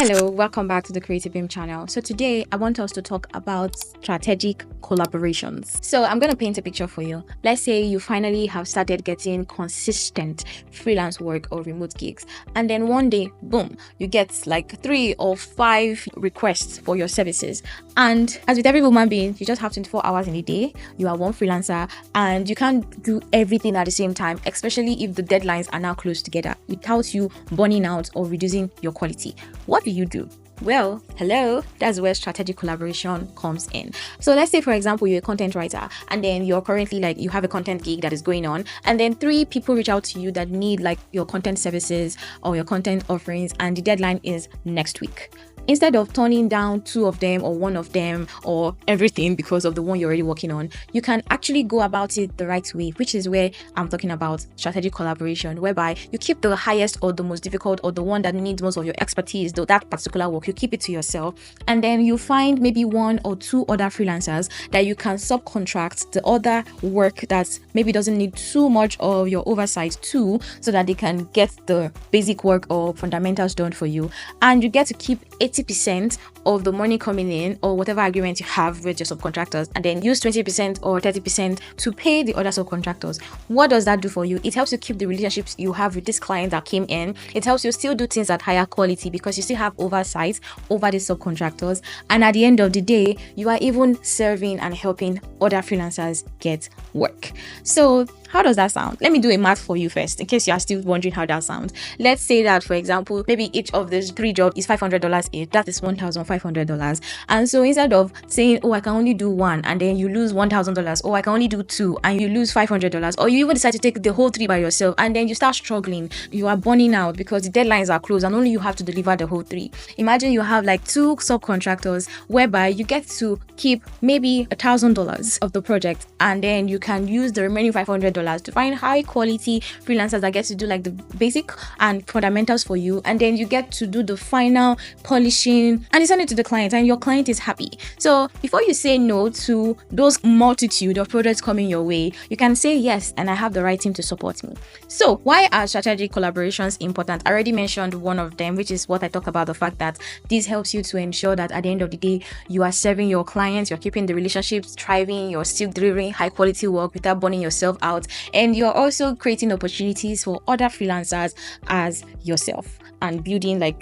Hello, welcome back to the Creative Beam channel. So today I want us to talk about strategic collaborations. So I'm going to paint a picture for you. Let's say you finally have started getting consistent freelance work or remote gigs, and then one day, boom, you get like 3 or 5 requests for your services. And as with every human being, you just have 24 hours in a day. You are one freelancer and you can't do everything at the same time, especially if the deadlines are now close together, without you burning out or reducing your quality. What do you do? Well, hello, that's where strategic collaboration comes in. So let's say, for example, you're a content writer and then you're currently you have a content gig that is going on, and then 3 people reach out to you that need your content services or your content offerings, and the deadline is next week. Instead of turning down 2 of them or 1 of them or everything because of the one you're already working on, you can actually go about it the right way, which is where I'm talking about strategic collaboration, whereby you keep the highest or the most difficult or the one that needs most of your expertise, that particular work, you keep it to yourself, and then you find maybe 1 or 2 other freelancers that you can subcontract the other work that maybe doesn't need too much of your oversight to, so that they can get the basic work or fundamentals done for you, and you get to keep 80% of the money coming in or whatever agreement you have with your subcontractors, and then use 20% or 30% to pay the other subcontractors. What does that do for you? It helps you keep the relationships you have with this client that came in. It helps you still do things at higher quality because you still have oversight over the subcontractors, and at the end of the day, you are even serving and helping other freelancers get work. So how does that sound? Let me do a math for you first, in case you are still wondering how that sounds. Let's say that, for example, maybe each of these 3 jobs is $500 each. That is $1,500. And so instead of saying, oh, I can only do 1 and then you lose $1,000, or I can only do 2 and you lose $500, or you even decide to take the whole 3 by yourself and then you start struggling, you are burning out because the deadlines are closed and only you have to deliver the whole 3. Imagine you have 2 subcontractors whereby you get to keep maybe $1,000 of the project, and then you can use the remaining $500 to find high quality freelancers that get to do the basic and fundamentals for you, and then you get to do the final polishing and you send it to the client and your client is happy. So before you say no to those multitude of projects coming your way, you can say yes, and I have the right team to support me. So why are strategic collaborations important? I already mentioned one of them, which is what I talk about, the fact that this helps you to ensure that at the end of the day, you are serving your clients, you're keeping the relationships thriving, you're still delivering high quality work without burning yourself out, and you're also creating opportunities for other freelancers as yourself and building a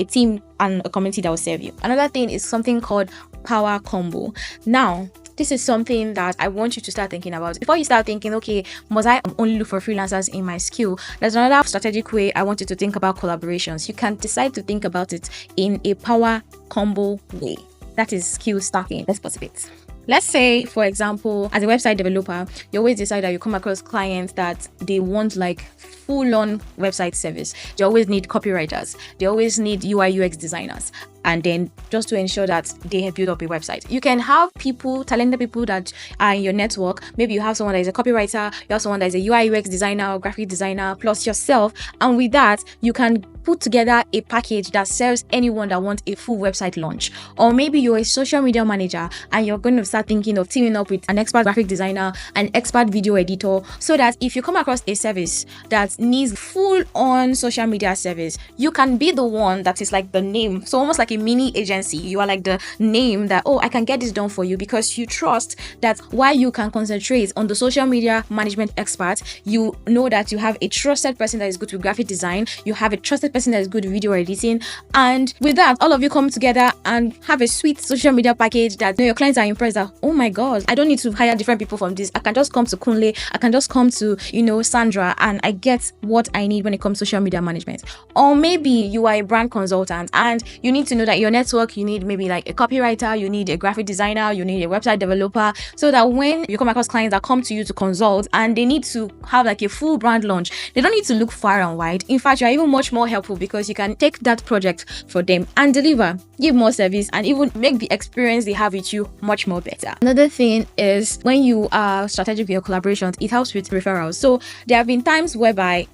team and a community that will serve you. Another thing is something called power combo. Now, this is something that I want you to start thinking about. Before you start thinking, okay, must I only look for freelancers in my skill? There's another strategic way I want you to think about collaborations. You can decide to think about it in a power combo way. That is skill stacking. Let's put it. Let's say, for example, as a website developer, you always decide that you come across clients that they want full-on website service. They always need copywriters. They always need UI UX designers. And then just to ensure that they have built up a website, you can have talented people that are in your network. Maybe you have someone that is a copywriter, you have someone that is a UI UX designer or graphic designer, plus yourself. And with that, you can put together a package that serves anyone that wants a full website launch. Or maybe you're a social media manager and you're going to start thinking of teaming up with an expert graphic designer, an expert video editor, so that if you come across a service that needs full-on social media service, you can be the one that is the name. So almost like a mini agency. You are the name that, oh, I can get this done for you, because you trust that while you can concentrate on the social media management expert, you know that you have a trusted person that is good with graphic design, you have a trusted person that is good with video editing, and with that, all of you come together and have a sweet social media package that your clients are impressed that, oh my god, I don't need to hire different people from this. I can just come to Kunle, I can just come to Sandra, and I get what I need when it comes to social media management. Or maybe you are a brand consultant and you need to know that your network, you need maybe a copywriter, you need a graphic designer, you need a website developer, so that when you come across clients that come to you to consult and they need to have a full brand launch, they don't need to look far and wide. In fact, you're even much more helpful because you can take that project for them and deliver, give more service, and even make the experience they have with you much more better. Another thing is, when you are strategic with your collaborations, it helps with referrals. So there have been times whereby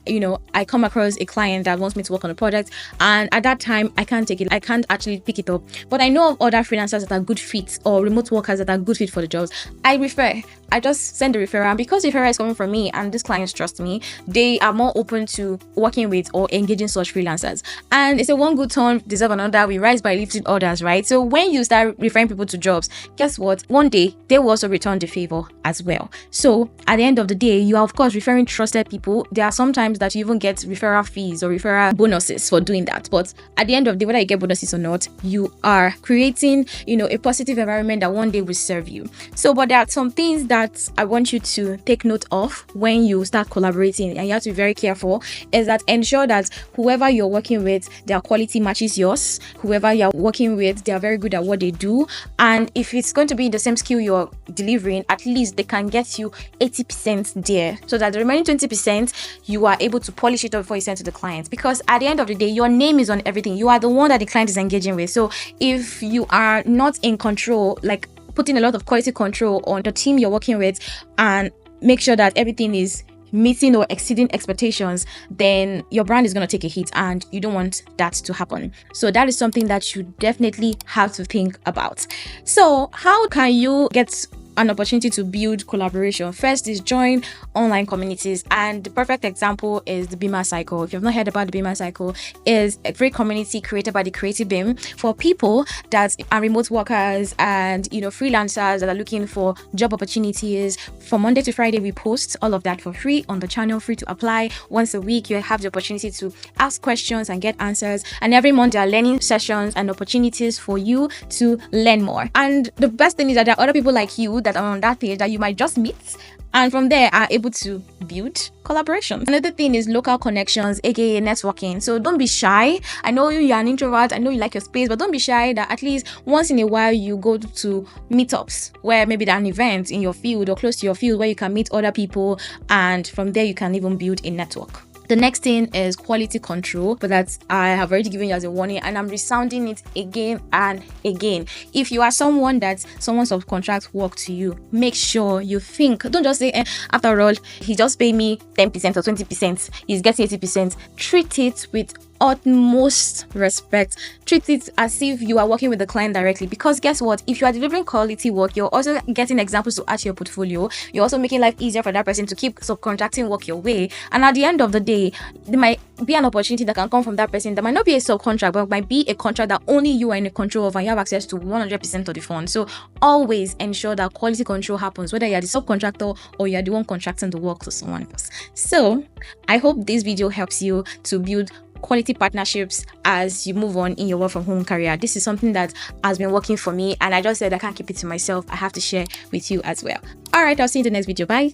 I come across a client that wants me to work on a project, and at that time I can't take it, I can't actually pick it up, but I know of other freelancers that are good fits or remote workers that are good fit for the jobs. I refer, I just send the referral, and because the referral is coming from me and these clients trust me, they are more open to working with or engaging such freelancers. And it's a one good turn deserve another. We rise by lifting others, right? So when you start referring people to jobs, guess what? One day they will also return the favor as well. So at the end of the day, you are of course referring trusted people. There are sometimes that you even get referral fees or referral bonuses for doing that. But at the end of the day, whether you get bonuses or not, you are creating, a positive environment that one day will serve you. So, but there are some things that I want you to take note of when you start collaborating, and you have to be very careful, is that ensure that whoever you're working with, their quality matches yours. Whoever you're working with, they are very good at what they do. And if it's going to be the same skill you're delivering, at least they can get you 80% there, so that the remaining 20% you are able to polish it up before you send to the client. Because at the end of the day, your name is on everything. You are the one that the client is engaging with. So if you are not in control, like putting a lot of quality control on the team you're working with, and make sure that everything is meeting or exceeding expectations, then your brand is going to take a hit, and you don't want that to happen. So that is something that you definitely have to think about. So how can you get an opportunity to build collaboration? First is join online communities, and the perfect example is the Beamer Cycle. If you've not heard about the Beamer Cycle, is a free community created by the Creative Beam for people that are remote workers and freelancers that are looking for job opportunities. From Monday to Friday, we post all of that for free on the channel, free to apply. Once a week, you have the opportunity to ask questions and get answers, and every month there are learning sessions and opportunities for you to learn more. And the best thing is that there are other people like you that are on that page that you might just meet, and from there are able to build collaborations. Another thing is local connections, aka networking. So don't be shy. I know you are an introvert, I know you like your space, but don't be shy that at least once in a while you go to meetups where maybe there are an event in your field or close to your field where you can meet other people, and from there you can even build a network. The next thing is quality control, but that's I have already given you as a warning, and I'm resounding it again and again. If you are someone subcontract work to you, make sure you think. Don't just say, after all, he just paid me 10% or 20%, he's getting 80%. Treat it with utmost respect. Treat it as if you are working with the client directly, because guess what, if you are delivering quality work, you're also getting examples to add to your portfolio. You're also making life easier for that person to keep subcontracting work your way, and at the end of the day, there might be an opportunity that can come from that person that might not be a subcontract, but might be a contract that only you are in control of and you have access to 100% of the funds. So always ensure that quality control happens, whether you're the subcontractor or you're the one contracting the work to someone else. So I hope this video helps you to build quality partnerships as you move on in your work from home career. This is something that has been working for me, and I just said I can't keep it to myself. I have to share with you as well. All right, I'll see you in the next video. Bye.